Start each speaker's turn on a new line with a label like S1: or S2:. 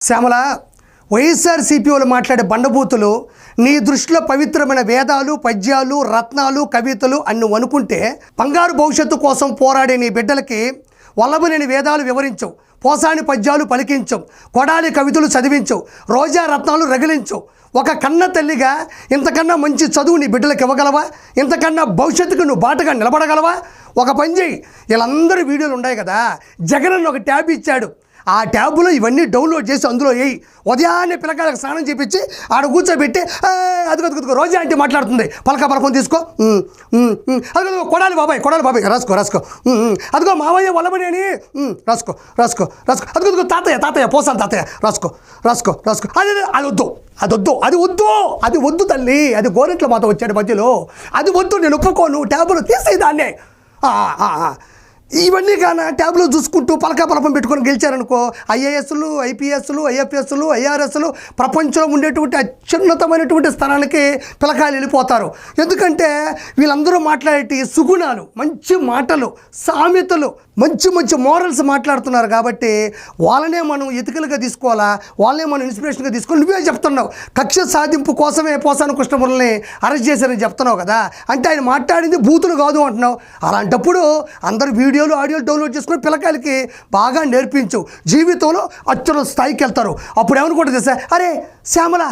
S1: శ్యామల, వైఎస్ఆర్సీపీ వాళ్ళు మాట్లాడే బండబూతులు నీ దృష్టిలో పవిత్రమైన వేదాలు, పద్యాలు, రత్నాలు, కవితలు అని నువ్వు అనుకుంటే బంగారు భవిష్యత్తు కోసం పోరాడే నీ బిడ్డలకి వల్లభనేని వేదాలు వివరించవు, పోసాని పద్యాలు పలికించవు, కొడాలి కవితలు చదివించవు, రోజా రత్నాలు రగిలించవు. ఒక కన్న తల్లిగా ఇంతకన్నా మంచి చదువు నీ బిడ్డలకు ఇవ్వగలవా? ఇంతకన్నా భవిష్యత్తుకు నువ్వు బాటగా నిలబడగలవా? ఒక పని చేయి, వీళ్ళందరూ వీడియోలు ఉన్నాయి కదా, జగన్ ఒక ట్యాబ్ ఇచ్చాడు, ఆ ట్యాబ్లో ఇవన్నీ డౌన్లోడ్ చేసి అందులో వేయి. ఉదయాన్నే పిల్లకాయలకు స్నానం చేపించి ఆడ కూర్చోబెట్టి అదిగో రోజా అంటే మాట్లాడుతుంది, పలకం తీసుకో, అదిగో కొడాలి బాబాయ్ రాసుకో, అదిగో మావయ్య వల్లభనేని రాసుకో, అదిగో తాతయ్య పోసాను తాతయ్య రాసుకో. అది వద్దు తల్లి, అది గోరెంట్ల మాతో వచ్చాడు మధ్యలో, అది వద్దు, నేను ఒప్పుకోను, ట్యాబ్లో తీసేదాన్నే. ఇవన్నీ కానీ ట్యాబ్లో చూసుకుంటూ పలకం పెట్టుకొని గెలిచారనుకో, ఐఏఎస్లు, ఐపీఎస్లు, ఐఎఫ్ఎస్లు, ఐఆర్ఎస్లు ప్రపంచంలో ఉండేటువంటి అత్యున్నతమైనటువంటి స్థానానికి పిల్లకాయలు వెళ్ళిపోతారు. ఎందుకంటే వీళ్ళందరూ మాట్లాడేటి సుగుణాలు, మంచి మాటలు, సామెతలు, మంచి మోరల్స్ మాట్లాడుతున్నారు. కాబట్టి వాళ్ళనే మనం ఎతికలుగా తీసుకోవాలా, వాళ్ళనే మనం ఇన్స్పిరేషన్గా తీసుకొని నువ్వే చెప్తున్నావు కక్ష సాధింపు కోసమే పోసాని కృష్ణమురళిని అరెస్ట్ చేశారని చెప్తున్నావు కదా, అంటే ఆయన మాట్లాడింది బూతులు కాదు అంటున్నావు. అలాంటప్పుడు అందరు వీడియోలు, ఆడియోలు డౌన్లోడ్ చేసుకుని పిల్లకాయలకి బాగా నేర్పించు, జీవితంలో అత్యున్నత స్థాయికి వెళ్తారు. అప్పుడు ఏమనుకుంటుంది సార్, అరే శ్యామల